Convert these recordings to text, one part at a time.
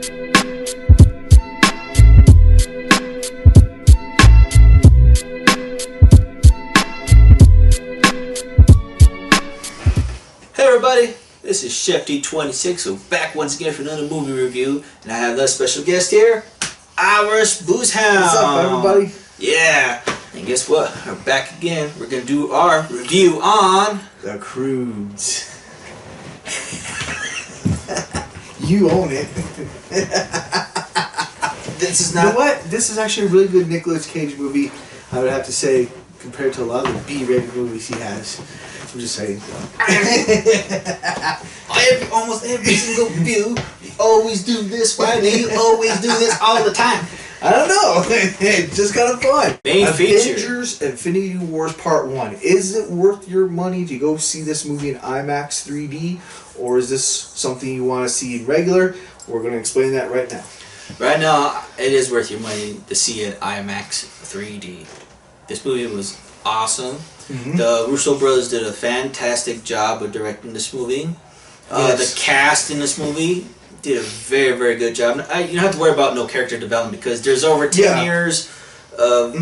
Hey everybody, this is ChefD26, so back once again for another movie review, and I have a special guest here, Irishboozehound. What's up, everybody? Yeah, and guess what? We're back again. We're gonna do our review on The Croods. You own it. This is not. You know what? This is actually a really good Nicolas Cage movie, I would have to say, compared to a lot of the B-rated movies he has. I'm just saying. Almost every single review, you always do this. Why do you always do this all the time? I don't know. It's just kind of fun. Main feature. Avengers Infinity Wars Part 1. Is it worth your money to go see this movie in IMAX 3D? Or is this something you want to see in regular? We're going to explain that right now. Right now, it is worth your money to see it IMAX 3D. This movie was awesome. Mm-hmm. The Russo brothers did a fantastic job of directing this movie. Yes. The cast in this movie did a very, very good job. You don't have to worry about no character development because there's over 10 years of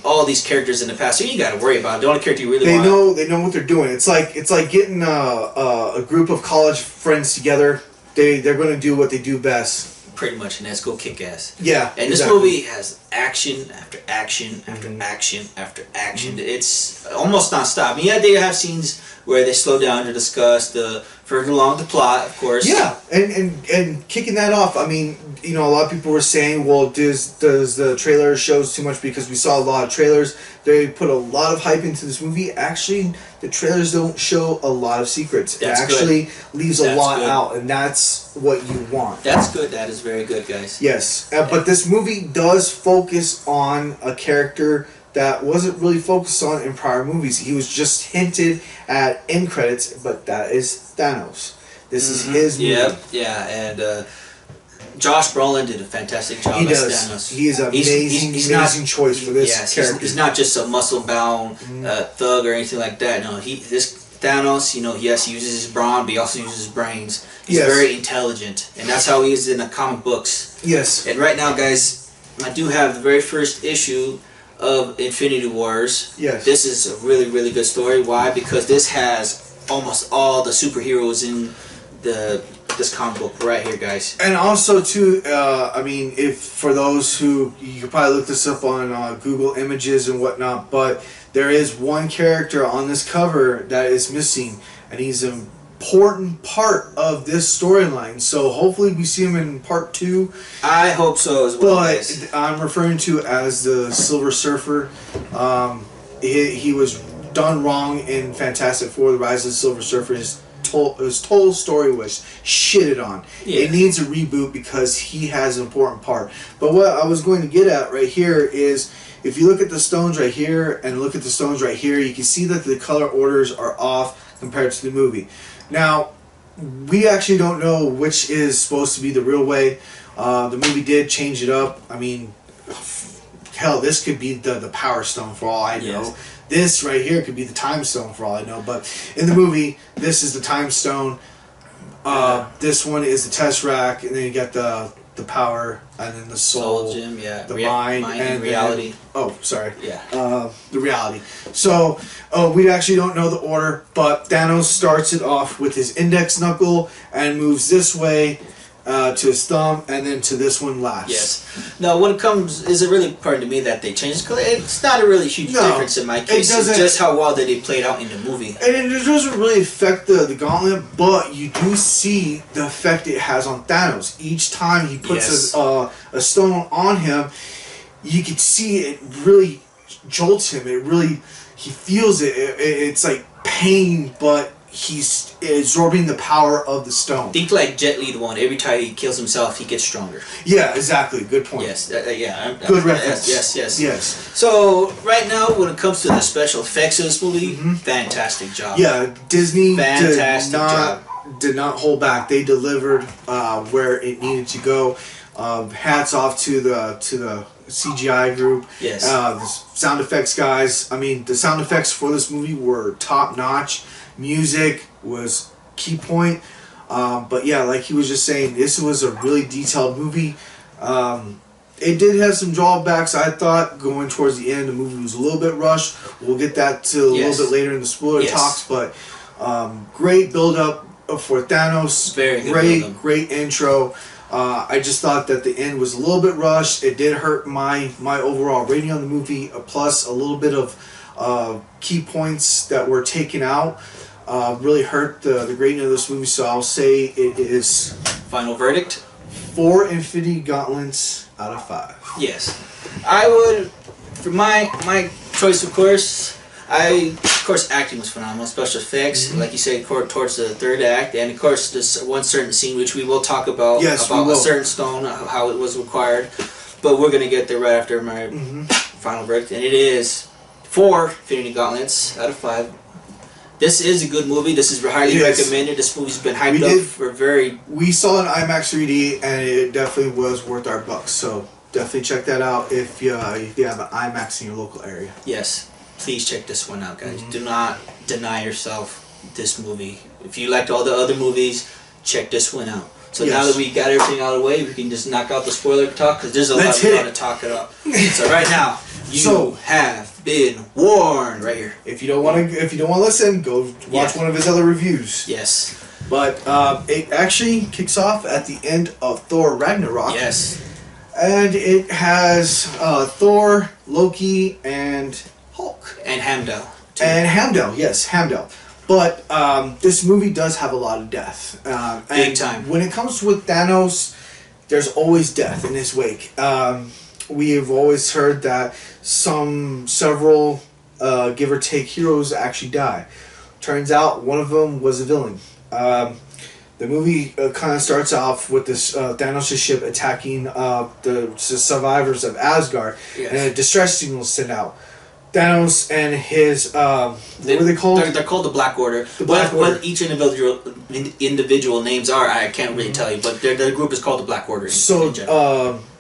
all these characters in the past, so you got to worry about it. The only character you really want. They know what they're doing. It's like getting a group of college friends together. They're going to do what they do best. Pretty much, and that's go kick ass. Yeah, and this movie has action after action after action after action. It's almost non-stop. I mean, yeah, they have scenes where they slow down to discuss the further along the plot, of course. Yeah, and kicking that off. I mean, you know, a lot of people were saying, well, does the trailer shows too much because we saw a lot of trailers. They put a lot of hype into this movie. Actually, the trailers don't show a lot of secrets. That's it actually good. Leaves a lot out, and that's what you want. That's good. That is very good, guys. Yes, but this movie does focus on a character that wasn't really focused on in prior movies. He was just hinted at in credits, but that is Thanos. This is his movie. Yeah, and Josh Brolin did a fantastic job as Thanos. He is an amazing choice for this character. He's not just a muscle-bound thug or anything like that. No, this Thanos, you know, yes, he uses his brawn, but he also uses his brains. He's very intelligent, and that's how he is in the comic books. Yes. And right now, guys, I do have the very first issue of Infinity Wars. Yes. This is a really, really good story. Why? Because this has almost all the superheroes in this comic book right here, guys. And also, too, I mean, if for those who, you could probably look this up on Google Images and whatnot, but there is one character on this cover that is missing, and he's an important part of this storyline. So hopefully we see him in part 2. I hope so as well. But guys, I'm referring to as the Silver Surfer. He was done wrong in Fantastic Four: The Rise of the Silver Surfer. His total story was shitted on. Yeah. It needs a reboot because he has an important part. But what I was going to get at right here is, if you look at the stones right here and look at the stones right here, you can see that the color orders are off compared to the movie. Now, we actually don't know which is supposed to be the real way. The movie did change it up. I mean, hell, this could be the Power Stone for all I know. Yes. This right here could be the Time Stone for all I know. But in the movie, this is the Time Stone. This one is the Tesseract, and then you got the power, and then the soul gem, the mind, and reality. The reality. So we actually don't know the order, but Thanos starts it off with his index knuckle and moves this way to his thumb, and then to this one last. Yes. Now, when it comes, is it really important to me that they changed? Because it's not a really huge difference in my case. It's just how well they played out in the movie. And it doesn't really affect the gauntlet, but you do see the effect it has on Thanos. Each time he puts a stone on him, you can see it really jolts him. He feels it. It's like pain, but he's absorbing the power of the stone. Think like Jet Li, the one. Every time he kills himself, he gets stronger. Yeah, exactly. Good point. Yes. Good reference. Yes. So right now, when it comes to the special effects of this movie, fantastic job. Yeah, Disney job. Did not hold back. They delivered where it needed to go. Hats off to the CGI group. Yes. The sound effects guys. I mean, the sound effects for this movie were top notch. Music was key point. But yeah, like he was just saying, this was a really detailed movie. It did have some drawbacks, I thought, going towards the end. The movie was a little bit rushed. We'll get that to a little bit later in the spoiler talks, but great build-up for Thanos. Very good great intro. I just thought that the end was a little bit rushed. It did hurt my overall rating on the movie, plus a little bit of key points that were taken out. Really hurt the rating of this movie, so I'll say it is... Final verdict? 4 Infinity Gauntlets out of 5. Yes. I would... For my choice, of course... of course, acting was phenomenal. Special effects, like you said, towards the third act, and of course, this one certain scene which we will talk about, about a certain stone, how it was required. But we're gonna get there right after my final verdict, and it is 4 Infinity Gauntlets out of 5. This is a good movie. This is highly recommended. This movie's been hyped up for very. We saw an IMAX 3D, and it definitely was worth our bucks. So definitely check that out if you have an IMAX in your local area. Yes. Please check this one out, guys. Do not deny yourself this movie. If you liked all the other movies, check this one out. So now that we got everything out of the way, we can just knock out the spoiler talk, because there's a lot to talk it up. So right now, you have been warned right here. If you don't want to listen, go watch one of his other reviews. Yes. But it actually kicks off at the end of Thor Ragnarok. Yes. And it has Thor, Loki, and Hulk. And Heimdall. And Heimdall, yes, Heimdall. But this movie does have a lot of death. Big time. When it comes with Thanos, there's always death in his wake. We have always heard that several give or take heroes actually die. Turns out one of them was a villain. The movie kind of starts off with this Thanos' ship attacking the survivors of Asgard, and a distress signal is sent out. Thanos and his what are they called? They're called the Black Order. What each individual names are, I can't really tell you, but the group is called the Black Order. So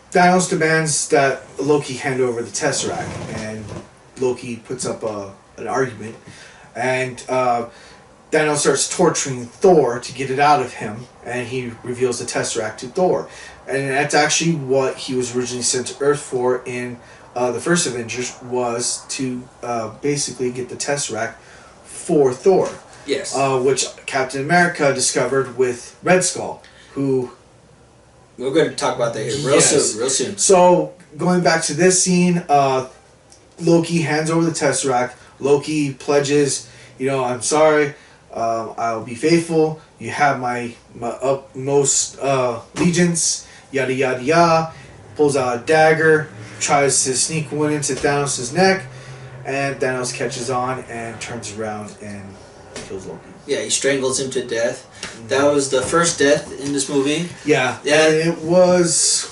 Thanos demands that Loki hand over the Tesseract, and Loki puts up an argument, and Thanos starts torturing Thor to get it out of him, and he reveals the Tesseract to Thor, and that's actually what he was originally sent to Earth for in the first Avengers, was to basically get the Tesseract for Thor. Yes. Which Captain America discovered with Red Skull, who... We're going to talk about that here real soon. So, going back to this scene, Loki hands over the Tesseract. Loki pledges, I'm sorry, I'll be faithful. You have my utmost allegiance, yada yada yada. Pulls out a dagger, tries to sneak one into Thanos' neck, and Thanos catches on and turns around and kills Loki. Yeah, he strangles him to death. That was the first death in this movie. Yeah, and it was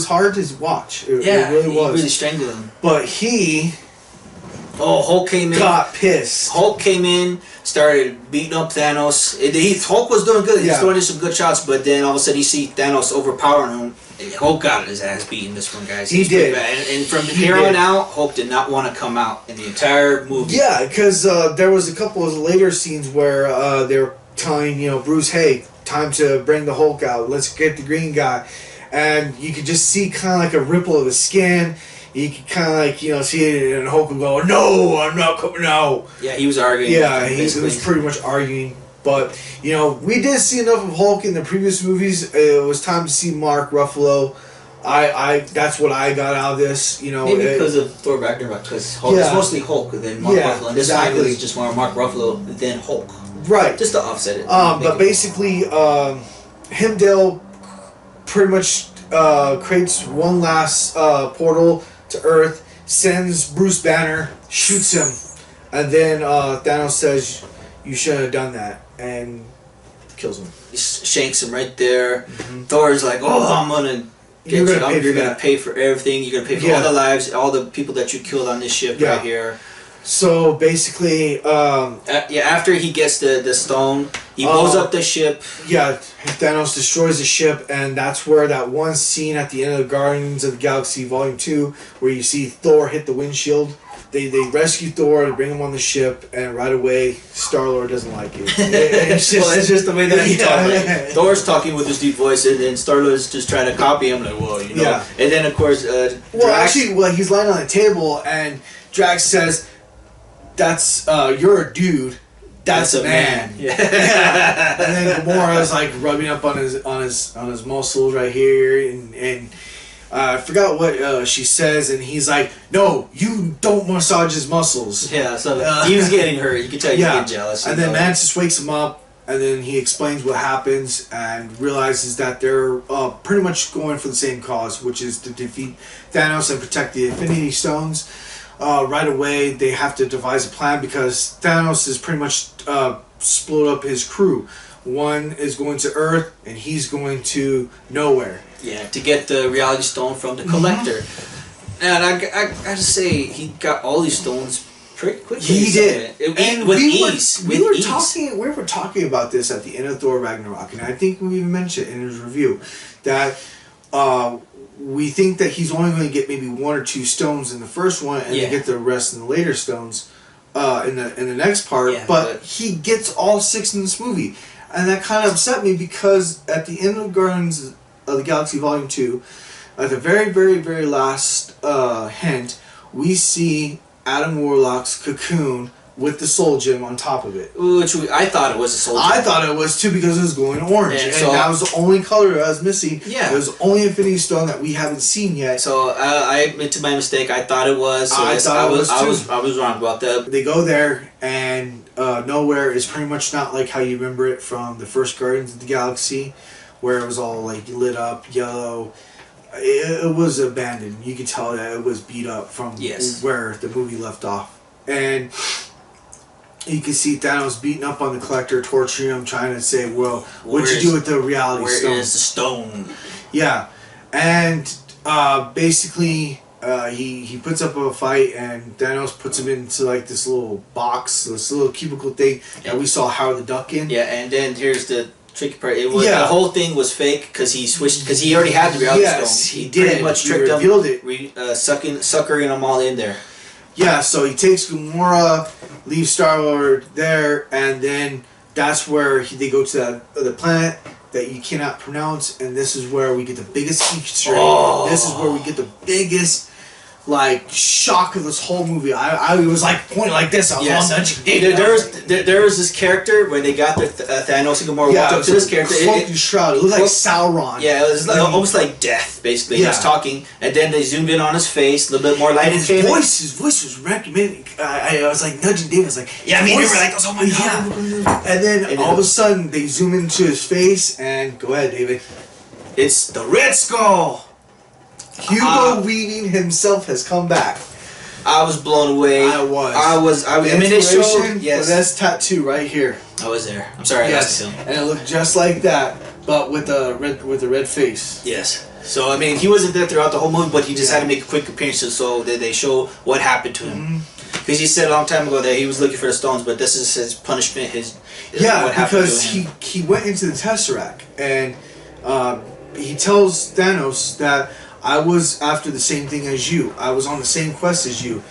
hard to watch. It really was. He really strangled him. But Hulk came in. Got pissed. Hulk came in, started beating up Thanos. Hulk was doing good. He was throwing in some good shots, but then all of a sudden you see Thanos overpowering him. Hulk got his ass beaten this one, guys. He did. And from here on out, Hulk did not want to come out in the entire movie. Yeah, because there was a couple of later scenes where they were telling, Bruce, hey, time to bring the Hulk out. Let's get the green guy. And you could just see kind of like a ripple of his skin. You could kind of like, see it, and Hulk would go, no, I'm not coming out. Yeah, he was arguing. Yeah, he was pretty much arguing. But, we did see enough of Hulk in the previous movies. It was time to see Mark Ruffalo. That's what I got out of this. Maybe because of Thor Ragnarok, because Hulk is mostly Hulk than Mark Ruffalo. And this time it was just more Mark Ruffalo than Hulk. Right. Just to offset it. But basically, Heimdall pretty much creates one last portal to Earth, sends Bruce Banner, shoots him, and then Thanos says, you shouldn't have done that, and kills him. He shanks him right there. Thor's like, I'm going to get you. You're going to pay for everything. You're going to pay for all the lives, all the people that you killed on this ship right here. So basically, after he gets the stone, he blows up the ship. Yeah, Thanos destroys the ship, and that's where that one scene at the end of Guardians of the Galaxy Volume 2, where you see Thor hit the windshield They rescue Thor, they bring him on the ship, and right away, Star-Lord doesn't like it. It's just the way that he talks. Like, Thor's talking with his deep voice, and then Star-Lord's just trying to copy him. Like, well, you know. Yeah. And then, of course, Drax... he's lying on the table, and Drax says, "That's you're a dude. That's a man." Yeah. And then Gamora's like rubbing up on his muscles right here, and I forgot what she says, and he's like, "No, you don't massage his muscles." Yeah, so he was getting hurt. You could tell he was getting jealous. And then Mantis wakes him up, and then he explains what happens and realizes that they're pretty much going for the same cause, which is to defeat Thanos and protect the Infinity Stones. Right away, they have to devise a plan because Thanos is pretty much split up his crew. One is going to Earth, and he's going to nowhere. Yeah, to get the reality stone from the collector. And I gotta say, he got all these stones pretty quickly. He did. And with ease. We were talking about this at the end of Thor Ragnarok, and I think we even mentioned it in his review, that we think that he's only going to get maybe 1 or 2 stones in the first one, and then get the rest in the later stones in the next part. Yeah, but he gets all 6 in this movie. And that kind of upset me because at the end of Guardians of the Galaxy Volume 2, at the very, very, very last hint, we see Adam Warlock's cocoon with the soul gem on top of it. Which I thought it was a soul gem. I thought it was too because it was glowing orange. And that was the only color I was missing. Yeah. It was the only Infinity Stone that we haven't seen yet. So I admit to my mistake. I thought it was. So I was wrong about that. They go there, and nowhere is pretty much not like how you remember it from the first Guardians of the Galaxy, where it was all like lit up, yellow. It was abandoned. You could tell that it was beat up from where the movie left off. And you can see Thanos beating up on the Collector, torturing him, trying to say, "Well, what'd you do with the Reality Stone? Where is the stone?" Yeah, and basically he puts up a fight, and Thanos puts him into like this little box, this little cubicle thing that we saw Howard the Duck in. Yeah, and then here's the tricky part. It was the whole thing was fake because he switched because he already had the Reality Stone. He did. Pretty much tricked him, suckering them all in there. Yeah, so he takes Gamora, leaves Star-Lord there, and then that's where they go to the planet that you cannot pronounce, and this is where we get the biggest Easter egg. This is where we get the biggest shock of this whole movie. I was like pointing like this. I was there was this character where they got the Thanos and Gamora walked up to this character. Shroud. It looked like Sauron. Yeah, it was like, almost like death, basically. He was talking, and then they zoomed in on his face, a little bit more light. And his voice was recommended. I was like nudging David. I was like, yeah, I mean, you were like, oh my god. And then all of a sudden, they zoom into his face, and go ahead, David. It's the Red Skull. Hugo Weaving himself has come back. I was blown away. I mean, they showed. Yes. Well, that's tattoo right here. I was there. I'm sorry. Yes. And it looked just like that, but with a red face. Yes. So I mean, he wasn't there throughout the whole movie, but he just had to make a quick appearance so that they show what happened to him. Because he said a long time ago that he was looking for the stones, but this is his punishment. What happened to him. he went into the Tesseract and he tells Thanos that I was after the same thing as you. I was on the same quest as you.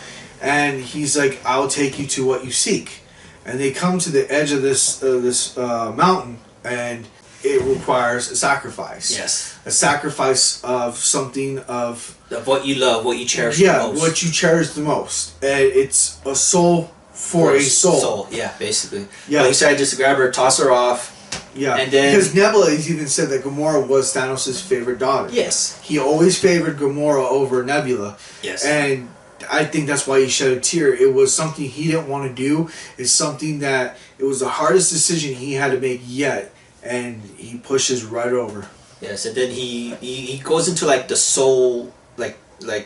And he's like, I'll take you to what you seek. And they come to the edge of this mountain, and it requires a sacrifice. Yes. A sacrifice of something of what you love, what you cherish the most. Yeah, what you cherish the most. And it's a soul for a soul. Yeah, basically. Yeah. But he decided just to grab her, toss her off. Yeah, and then, because Nebula has even said that Gamora was Thanos' favorite daughter. Yes. He always favored Gamora over Nebula. Yes. And I think that's why he shed a tear. It was something he didn't want to do. It's something that it was the hardest decision he had to make yet, and he pushes right over. Yes, and then he goes into like the soul, like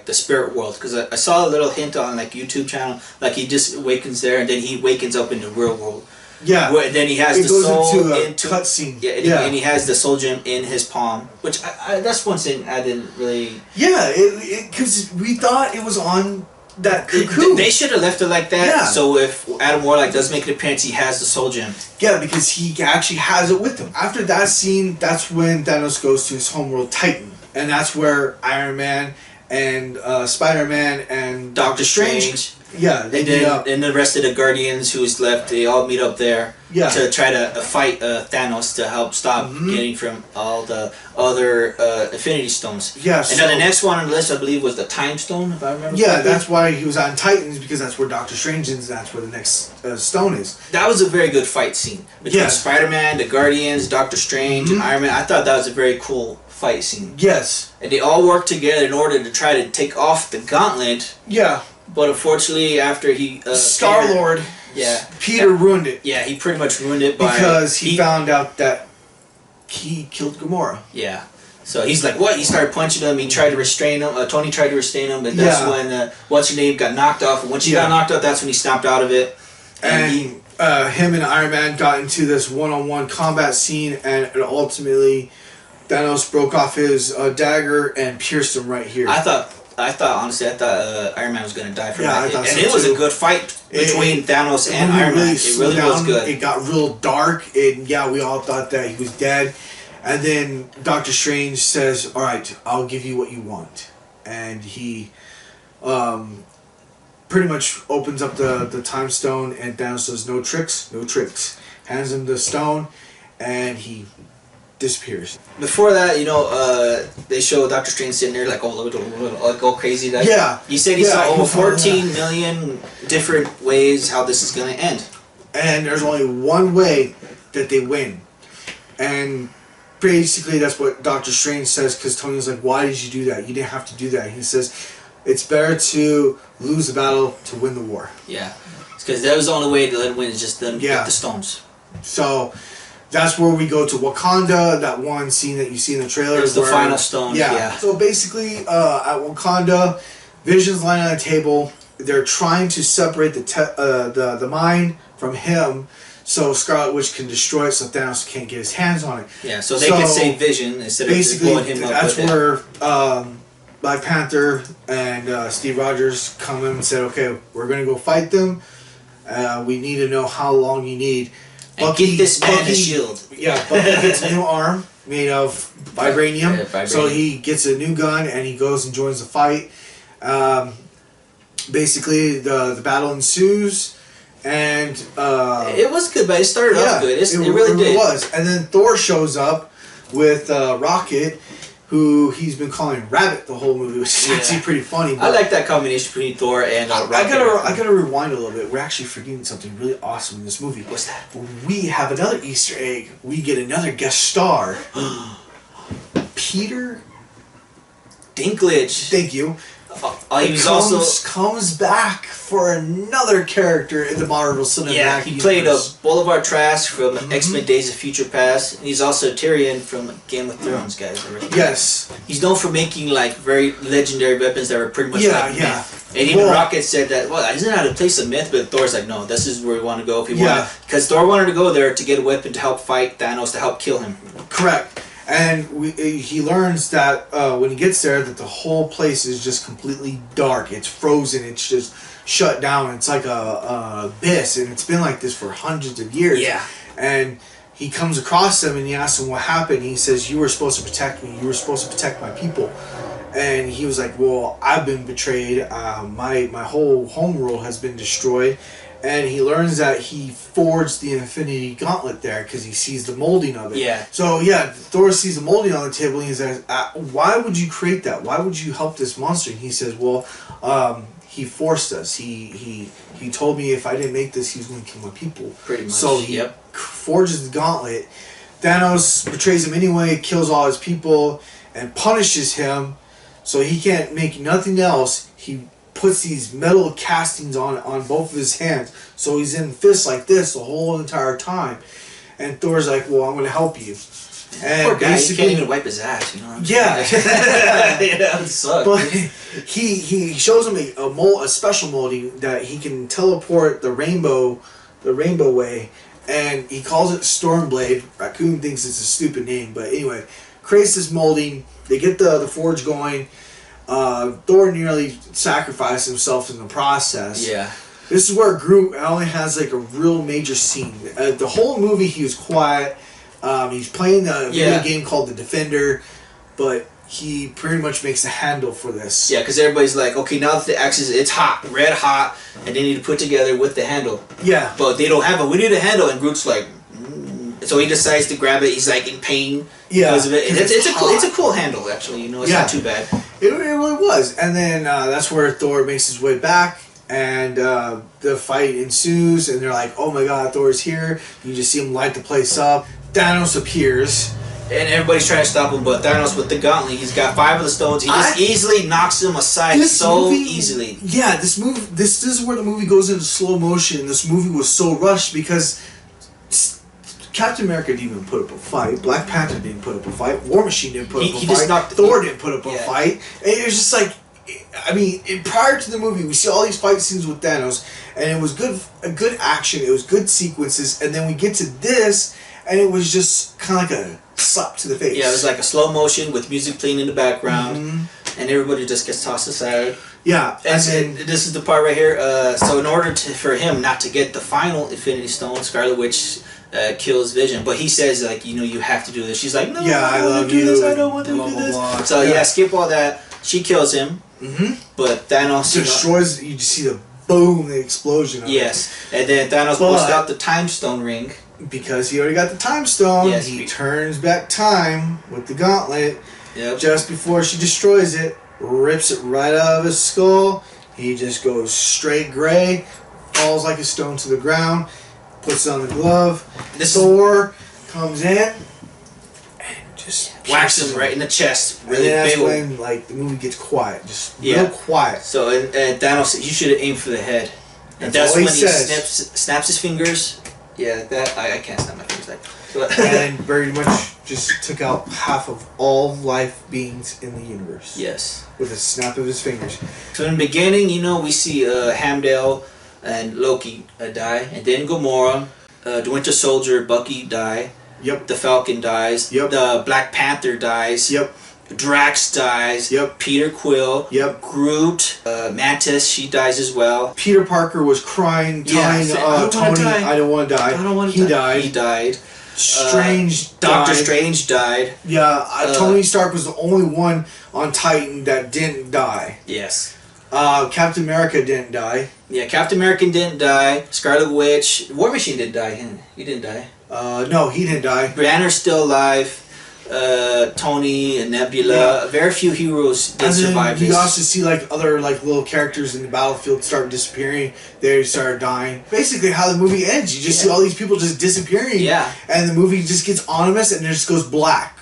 the spirit world, because I saw a little hint on like YouTube channel, like he just awakens there, and then he wakens up in the real world. Yeah. Where then he has the soul into cutscene. Yeah, and he has the soul gem in his palm, which that's one thing I didn't really. Yeah, because we thought it was on that cocoon. They should have left it like that. Yeah. So if Adam Warlock does make an appearance, he has the soul gem. Yeah, because he actually has it with him. After that scene, that's when Thanos goes to his homeworld Titan, and that's where Iron Man and Spider-Man and Doctor Strange Yeah, they meet up. And the rest of the Guardians who's left, they all meet up there to try to fight Thanos to help stop getting from all the other Infinity Stones. Yeah, and then the next one on the list, I believe, was the Time Stone, if I remember correctly. That's why he was on Titans, because that's where Doctor Strange is, and that's where the next stone is. That was a very good fight scene. Between Spider-Man, the Guardians, Doctor Strange, and Iron Man. I thought that was a very cool fight scene. Yes. And they all worked together in order to try to take off the gauntlet. Yeah. But unfortunately, after he... Star-Lord... Peter ruined it. Yeah, he pretty much ruined it because he found out that he killed Gamora. Yeah. So he's like, what? He started punching him. He tried to restrain him. Tony tried to restrain him, but that's when what's-her-name got knocked off. And when she got knocked off, that's when he snapped out of it. And him and Iron Man got into this one-on-one combat scene, and ultimately Thanos broke off his dagger and pierced him right here. Honestly, Iron Man was going to die from that. And it was a good fight between Thanos and Iron Man. It really was good. It got real dark, and we all thought that he was dead. And then Doctor Strange says, "All right, I'll give you what you want." And he pretty much opens up the time stone, and Thanos says, "No tricks, no tricks." Hands him the stone, and he disappears. Before that, they show Doctor Strange sitting there like go crazy. He said he saw over 14 million different ways how this is going to end. And there's only one way that they win. And basically that's what Doctor Strange says, because Tony's like, why did you do that? You didn't have to do that. He says, it's better to lose the battle to win the war. Yeah. Because that was the only way to let him win, is just them get the stones. So... that's where we go to Wakanda, that one scene that you see in the trailer. It was the final stone. Yeah. So basically, at Wakanda, Vision's lying on a table. They're trying to separate the mind from him, so Scarlet Witch can destroy it, so Thanos can't get his hands on it. Yeah, so they can save Vision instead of just blowing him up. That's where Black Panther and Steve Rogers come in and said, okay, we're going to go fight them. We need to know how long you need. And get this man a shield. Yeah, Bucky gets a new arm made of vibranium. Vibranium. So he gets a new gun and he goes and joins the fight. Basically, the battle ensues. And it was good, but it started off good. It really did. It was. And then Thor shows up with Rocket, who he's been calling Rabbit the whole movie, which is actually pretty funny. I like that combination between Thor and Rocket. I gotta rewind a little bit. We're actually forgetting something really awesome in this movie. What's that? We have another Easter egg. We get another guest star. Peter Dinklage. Thank you. He comes back for another character in the Marvel Cinematic Universe. He played Boulevard Trask from X-Men Days of Future Past. And he's also Tyrion from Game of Thrones, guys. Yes. He's known for making very legendary weapons that were pretty much myth. And even Rocket said that, isn't that a place of myth? But Thor's like, no, this is where we want to go if you want. Because Thor wanted to go there to get a weapon to help fight Thanos, to help kill him. Correct. And he learns that when he gets there, that the whole place is just completely dark. It's frozen. It's just shut down. It's like a abyss, and it's been like this for hundreds of years. Yeah. And he comes across them, and he asks him what happened. He says, "You were supposed to protect me. You were supposed to protect my people." And he was like, "Well, I've been betrayed. My whole homeworld has been destroyed." And he learns that he forged the Infinity Gauntlet there because he sees the molding of it. Yeah. So, Thor sees the molding on the table and he says, why would you create that? Why would you help this monster? And he says, well, he forced us. He told me if I didn't make this, he was going to kill my people. Pretty much. So he forges the gauntlet. Thanos betrays him anyway, kills all his people, and punishes him so he can't make nothing else. He puts these metal castings on both of his hands, so he's in fists like this the whole entire time. And Thor's like, well, I'm going to help you. And poor guy, he can't even wipe his ass, you know what I'm saying? It sucks. But he shows him a special molding that he can teleport the rainbow way, and he calls it Stormblade. Raccoon thinks it's a stupid name, but anyway, creates this molding. They get the forge going. Thor nearly sacrificed himself in the process. Yeah. This is where Groot only has a real major scene. The whole movie he was quiet. He's playing the video game called The Defender, but he pretty much makes a handle for this. Yeah, because everybody's like, okay, now that the axe it's hot, red hot, and they need to put together with the handle. Yeah. But they don't have it. We need a handle, and Groot's like, so he decides to grab it. He's like in pain because of it. And it's a cool handle, actually. You know, it's not too bad. It really was. And then that's where Thor makes his way back, and the fight ensues, and they're like, oh my god, Thor's here. You just see him light the place up. Thanos appears. And everybody's trying to stop him, but Thanos with the gauntlet, he's got 5 of the stones. He just easily knocks them aside easily. Yeah, this is where the movie goes into slow motion. This movie was so rushed because Captain America didn't even put up a fight. Black Panther didn't put up a fight. War Machine didn't put up a fight. Thor didn't put up a fight. And it was just like, I mean, prior to the movie, we see all these fight scenes with Thanos, and it was good action. It was good sequences, and then we get to this, and it was just kind of like a slap to the face. Yeah, it was like a slow motion with music playing in the background, and everybody just gets tossed aside. Yeah, and then this is the part right here. So in order for him not to get the final Infinity Stone, Scarlet Witch kills Vision, but he says like, you know, you have to do this. She's like, no, I don't want to do this. I don't want to do this. So yeah, skip all that. She kills him, but Thanos destroys. You just see the boom, the explosion. Yes, and then Thanos pulls out the Time Stone ring. Because he already got the Time Stone, he turns back time with the gauntlet. Yep. Just before she destroys it, rips it right out of his skull. He just goes straight gray, falls like a stone to the ground, puts it on the glove. Thor comes in and just whacks him right in the chest. Really and that's big. when like the movie gets quiet, just real quiet. So and Thanos, you should have aimed for the head. And that's when he snaps his fingers. Yeah, that I can't snap my fingers like. And very much just took out half of all life beings in the universe. Yes. With a snap of his fingers. So in the beginning, you know, we see Hamdale and Loki die, and then Gamora, the Winter Soldier, Bucky die. Yep. The Falcon dies. Yep. The Black Panther dies. Yep. Drax dies. Yep. Peter Quill. Yep. Groot. Mantis, she dies as well. Peter Parker was crying, telling Tony, I don't want to die. I don't want to die. He died. Doctor Strange died. Yeah, Tony Stark was the only one on Titan that didn't die. Yes. Captain America didn't die. Yeah, Captain America didn't die. Scarlet Witch. War Machine didn't die. He didn't die. No, he didn't die. Banner's still alive. Tony and Nebula. Very few heroes did survive this. You also see like other like little characters in the battlefield start disappearing. They start dying. Basically, how the movie ends, you just see all these people just disappearing. Yeah. And the movie just gets ominous and it just goes black,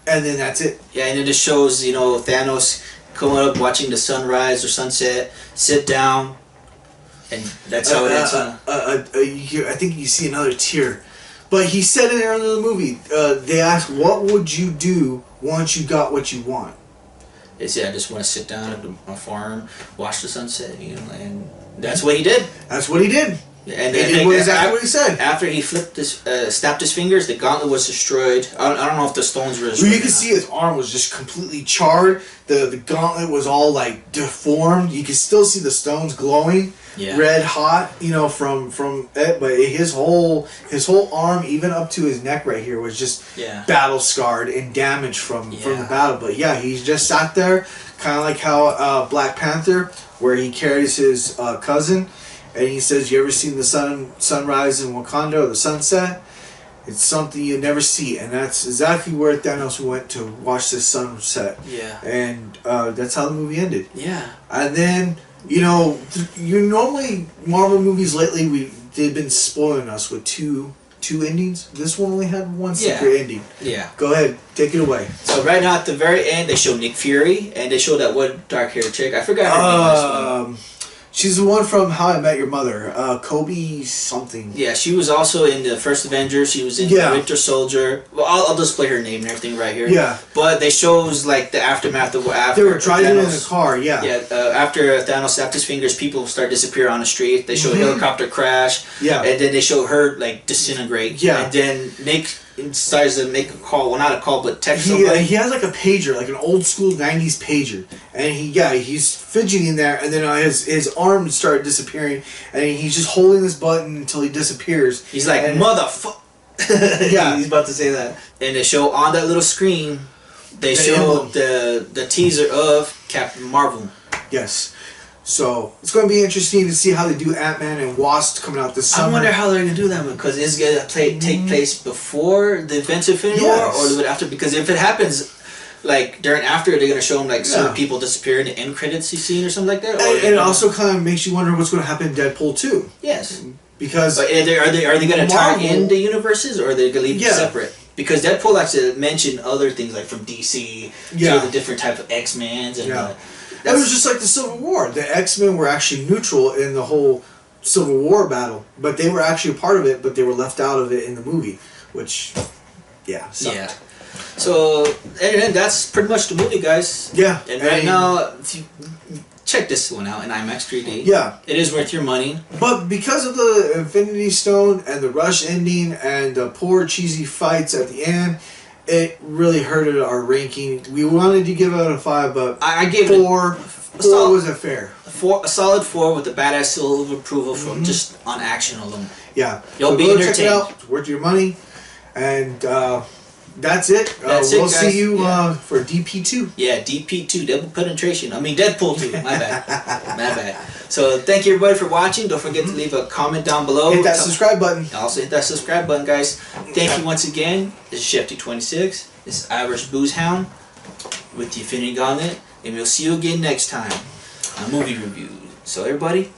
and then that's it. Yeah, and it just shows Thanos coming up, watching the sunrise or sunset, sit down, and that's how it ends. I think you see another tear. But he said it earlier in the movie. They asked, "What would you do once you got what you want?" They said, "I just want to sit down at my farm, watch the sunset," and that's what he did. That's what he did. And it was exactly what he said. After he snapped his fingers, the gauntlet was destroyed. I don't know if the stones were destroyed. You can see his arm was just completely charred. The gauntlet was all like deformed. You can still see the stones glowing. Yeah. Red hot, from it, but his whole arm, even up to his neck right here, was just battle scarred and damaged from the battle. But yeah, he's just sat there, kind of like how Black Panther, where he carries his cousin, and he says, "You ever seen the sunrise in Wakanda or the sunset? It's something you never see," and that's exactly where Thanos went to watch the sunset. Yeah, and that's how the movie ended. Yeah, and then. You normally Marvel movies lately they've been spoiling us with two endings. This one only had one secret ending. Yeah. Go ahead, take it away. So right now at the very end, they show Nick Fury and they show that one dark-haired chick. I forgot her name. She's the one from How I Met Your Mother, Kobe something. Yeah, she was also in the first Avengers. She was in the Winter Soldier. Well, I'll just play her name and everything right here. Yeah. But they shows like the aftermath of after they were driving in a car. Yeah. Yeah. After Thanos snapped his fingers, people start disappear on the street. They show a helicopter crash. Yeah. And then they show her like disintegrate. Yeah. And then Nick decides to make a call. Well, not a call, but text somebody. He has like a pager, like an old school '90s pager, and he's fidgeting there, and then his arm started disappearing, and he's just holding this button until he disappears. He's like, motherfucker. Yeah, he's about to say that. And they show on that little screen they showed the teaser of Captain Marvel. Yes. So it's going to be interesting to see how they do Ant-Man and Wasp coming out this summer. I wonder how they're going to do that, because it's going to take place before the events of Infinity War, or a little bit after. Because if it happens, like during after, they're going to show them like certain people disappear in the end credits scene or something like that. And it also kind of makes you wonder what's going to happen in Deadpool 2. Yes. Because are they going to tie in the universes, or are they going to leave them separate? Because Deadpool likes to mention other things like from DC to the different type of X-Men's and. It was just like the Civil War. The X-Men were actually neutral in the whole Civil War battle, but they were actually a part of it, but they were left out of it in the movie, which, sucked. Yeah. So, and that's pretty much the movie, guys. Yeah. And right now, if you check this one out in IMAX 3D. Yeah. It is worth your money. But because of the Infinity Stone and the rush ending and the poor cheesy fights at the end, it really hurted our ranking. We wanted to give it a 5, but I gave 4. 4 was a fair. A solid 4 with a badass seal of approval from just on action alone. Yeah. You'll be entertained. Check it out. It's worth your money. And that's it. We'll see you for DP2. Yeah, DP2, Double Penetration. I mean, Deadpool 2. My bad. My bad. So, thank you everybody for watching. Don't forget to leave a comment down below. Hit that subscribe button. Also, hit that subscribe button, guys. Thank you once again. This is ChefD26. This is Irishboozehound with the Infinity Gauntlet. And we'll see you again next time on Movie Review. So, everybody,